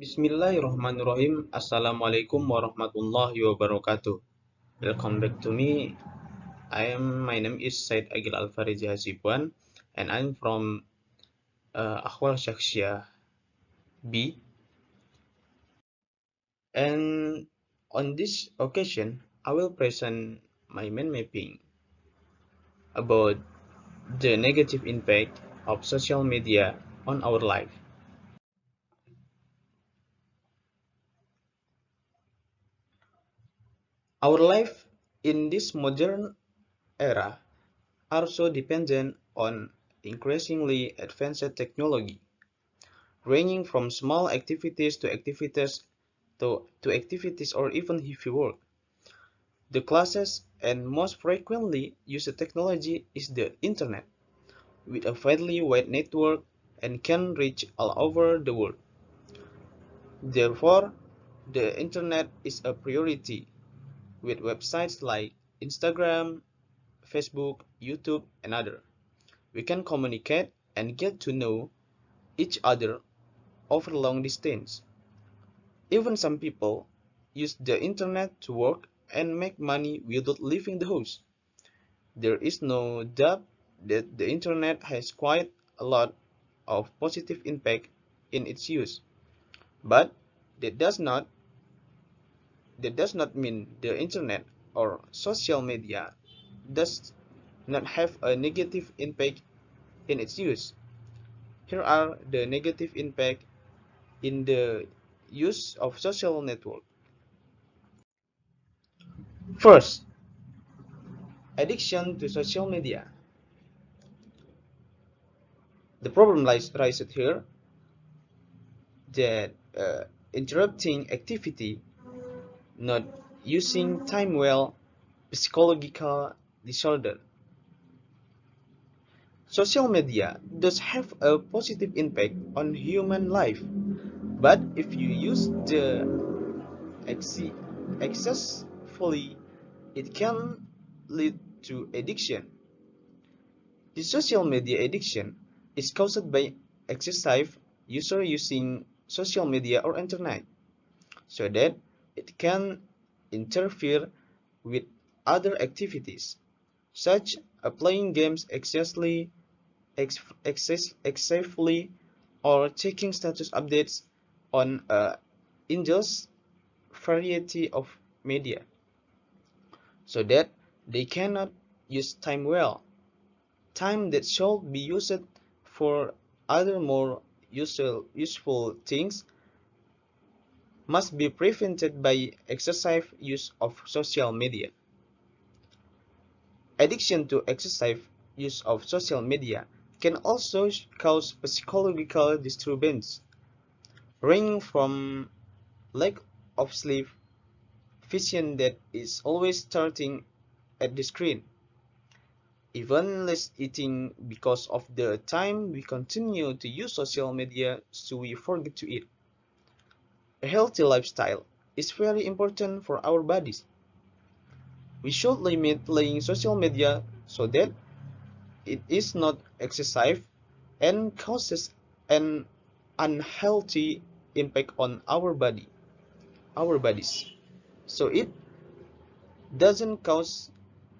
Bismillahirrahmanirrahim. Assalamualaikum warahmatullahi wabarakatuh. Welcome back to me. My name is Agil Farizi Hasibuan, and I'm from Ahwal Shakhsiyah B. And on this occasion, I will present my main mapping about the negative impact of social media on our life. Our life in this modern era are so dependent on increasingly advanced technology, ranging from small activities to activities or even heavy work. The closest and most frequently used technology is the internet, with a fairly wide network and can reach all over the world. Therefore, the internet is a priority, with websites like Instagram, Facebook, YouTube, and others. We can communicate and get to know each other over long distance. Even some people use the internet to work and make money without leaving the house. There is no doubt that the internet has quite a lot of positive impact in its use. But that does not mean the internet or social media does not have a negative impact in its use. Here are the negative impact in the use of social network. First, addiction to social media. The problem rises here that interrupting activity, not using time well, psychological disorder. Social media does have a positive impact on human life, but if you use the excessively, it can lead to addiction. The social media addiction is caused by excessive user using social media or internet, so that it can interfere with other activities, such as playing games excessively or checking status updates on a endless variety of media, so that they cannot use time well. Time that should be used for other more useful things must be prevented by excessive use of social media. Addiction to excessive use of social media can also cause psychological disturbance, ranging from lack of sleep, vision that is always starting at the screen, even less eating because of the time we continue to use social media so we forget to eat. A healthy lifestyle is very important for our bodies. We should limit playing social media so that it is not excessive and causes an unhealthy impact on our bodies. So it doesn't cause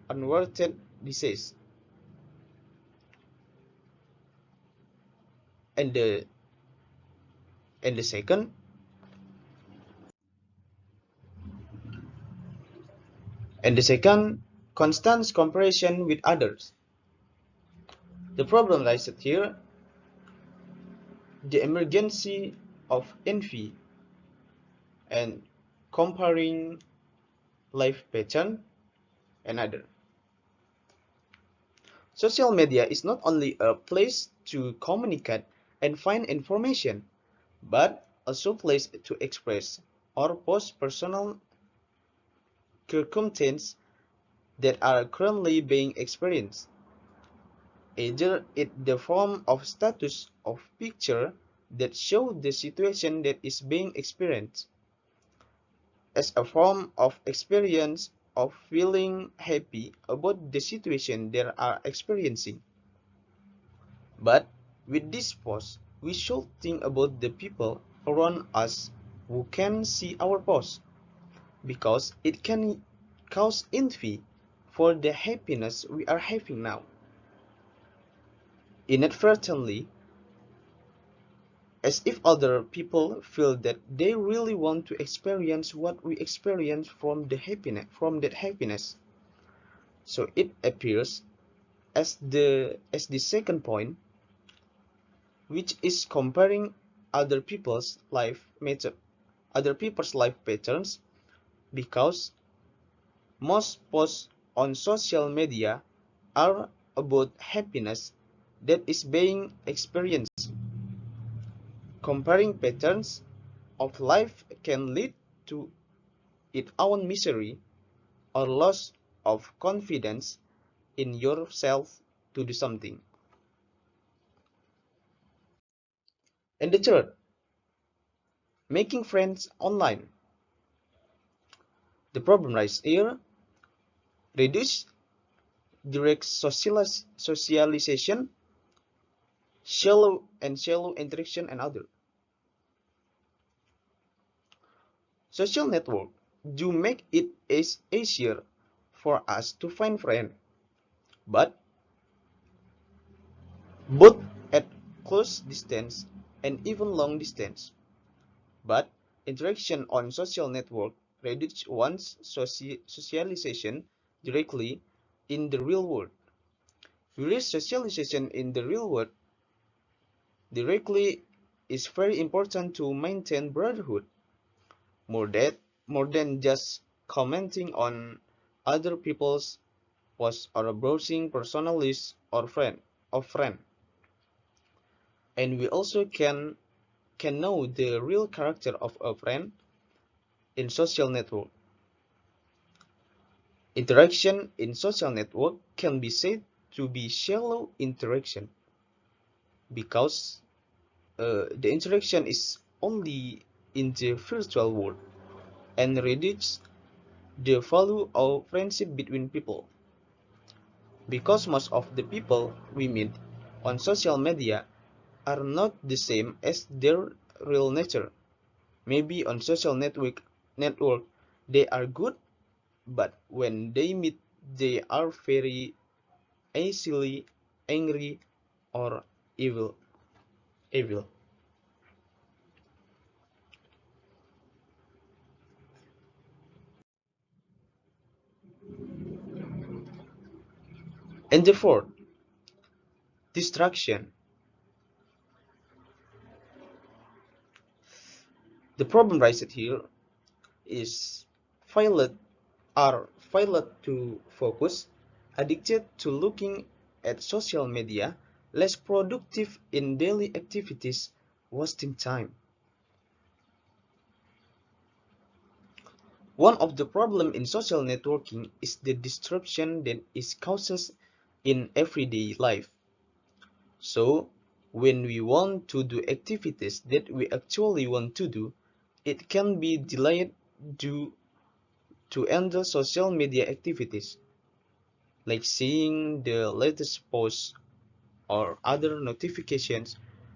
unwanted disease. And the and the second and the second constant comparison with others. The problem lies here, the emergency of envy and comparing life pattern and other. Social media is not only a place to communicate and find information, but also a place to express or post personal circumstances that are currently being experienced, either in the form of status of picture that show the situation that is being experienced, as a form of experience of feeling happy about the situation they are experiencing. But with this post, we should think about the people around us who can see our posts, because it can cause envy for the happiness we are having now. Inadvertently, as if other people feel that they really want to experience what we experience from that happiness. So it appears as the second point, which is comparing other people's life method other people's life patterns, because most posts on social media are about happiness that is being experienced. Comparing patterns of life can lead to its own misery or loss of confidence in yourself to do something. And the third, making friends online. The problem lies here: reduce direct socialization, shallow interaction, and other. Social network do make it easier for us to find friends, but both at close distance and even long distance. But interaction on social network reduces one's socialization directly in the real world. Whereas socialization in the real world directly is very important to maintain brotherhood, more that more than just commenting on other people's posts or browsing personal lists or friend. And we also can know the real character of a friend in social network. Interaction in social network can be said to be shallow interaction, because the interaction is only in the virtual world and reduces the value of friendship between people, because most of the people we meet on social media are not the same as their real nature. Maybe on social network they are good, but when they meet they are very easily angry or evil. And the fourth, distraction. The problem raised here is failed failed to focus, addicted to looking at social media, less productive in daily activities, wasting time. One of the problems in social networking is the disruption that it causes in everyday life. So, when we want to do activities that we actually want to do, it can be delayed due to handle social media activities, like seeing the latest posts or other notifications,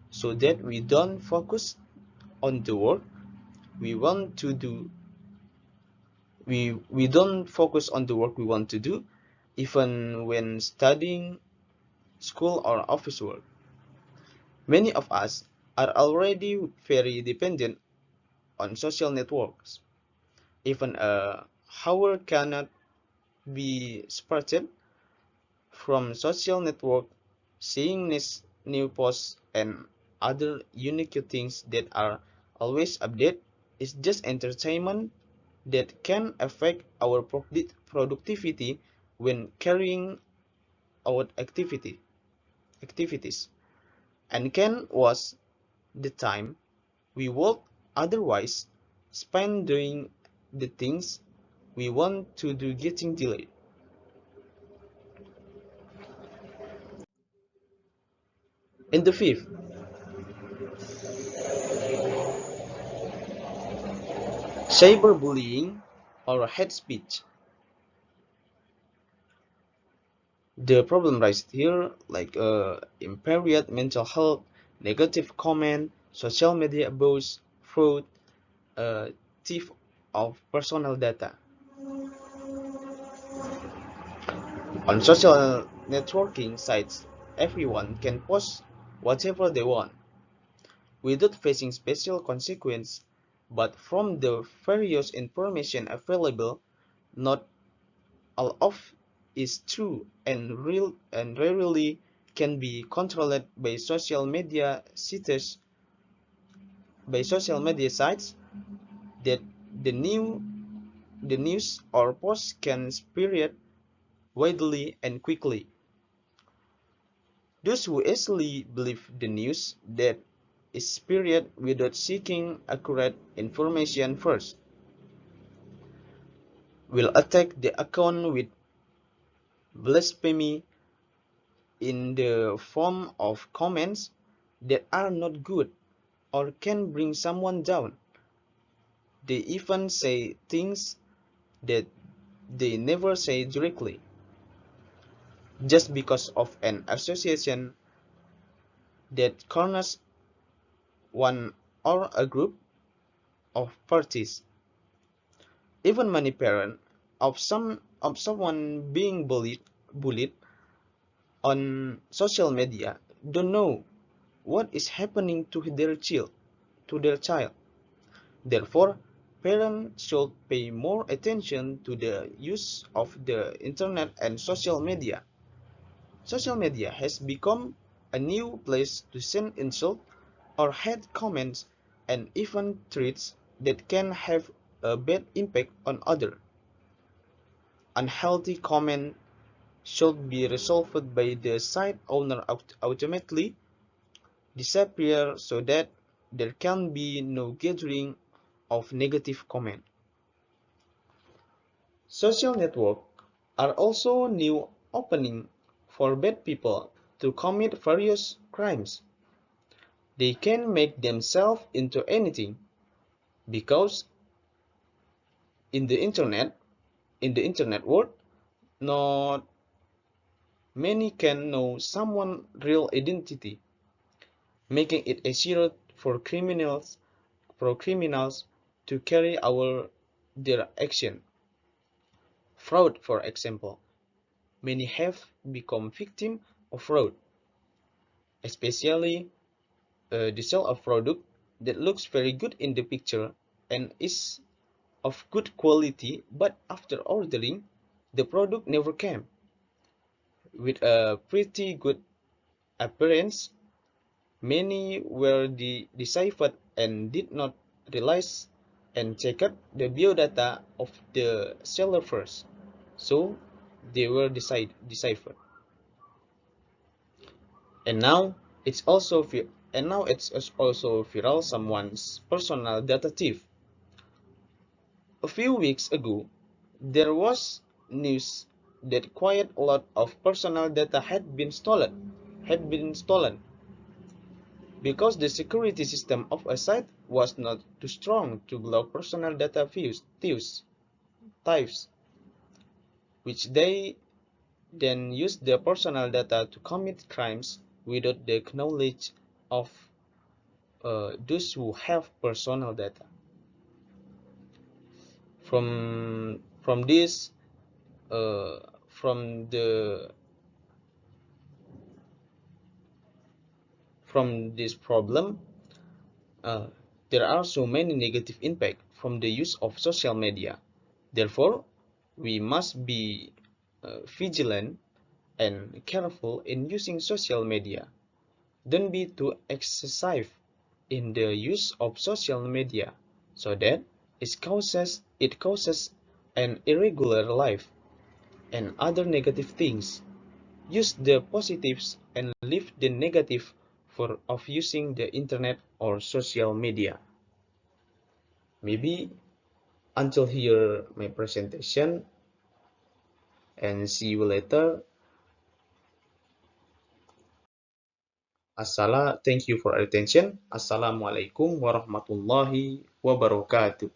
so that we don't focus on the work we want to do. We don't focus on the work we want to do, even when studying, school, or office work. Many of us are already very dependent on social networks. Even a hour cannot be separated from social network, seeing new posts and other unique things that are always updated is just entertainment that can affect our productivity when carrying out activities, and can was the time we would otherwise spend doing the things we want to do getting delayed. And the fifth, cyberbullying or hate speech. The problem lies here, like impaired mental health, negative comment, social media abuse, fraud, thief of personal data. On social networking sites, everyone can post whatever they want without facing special consequence, but from the various information available, not all of is true and real and rarely can be controlled by social media sites that the new the news or posts can spread widely and quickly. Those who easily believe the news that is spread without seeking accurate information first will attack the account with blasphemy in the form of comments that are not good or can bring someone down. They even say things that they never say directly, just because of an association that corners one or a group of parties. Even many parents of someone being bullied on social media don't know what is happening to their child. Therefore, parents should pay more attention to the use of the internet and social media. Social media has become a new place to send insult or hate comments and even tweets that can have a bad impact on others. Unhealthy comment should be resolved by the site owner automatically disappear so that there can be no gathering of negative comment. Social networks are also new opening for bad people to commit various crimes. They can make themselves into anything because in the internet world, not many can know someone's real identity, making it easier for criminals to carry out their action. Fraud, for example. Many have become victims of fraud, especially the sale of product that looks very good in the picture and is of good quality, but after ordering, the product never came. With a pretty good appearance, many were deciphered and did not realize and checked the biodata of the seller first, so they were deciphered. And now it's also viral someone's personal data thief. A few weeks ago, there was news that quite a lot of personal data had been stolen because the security system of a site was not too strong to block personal data thieves, which they then use their personal data to commit crimes without the knowledge of those who have personal data. From this from the from this problem, uh, there are so many negative impact from the use of social media. Therefore, we must be vigilant and careful in using social media. Don't be too excessive in the use of social media so that it causes an irregular life and other negative things. Use the positives and leave the negative of using the internet or social media. Maybe until here my presentation, and see you later. Thank you for attention. Assalamualaikum warahmatullahi wabarakatuh.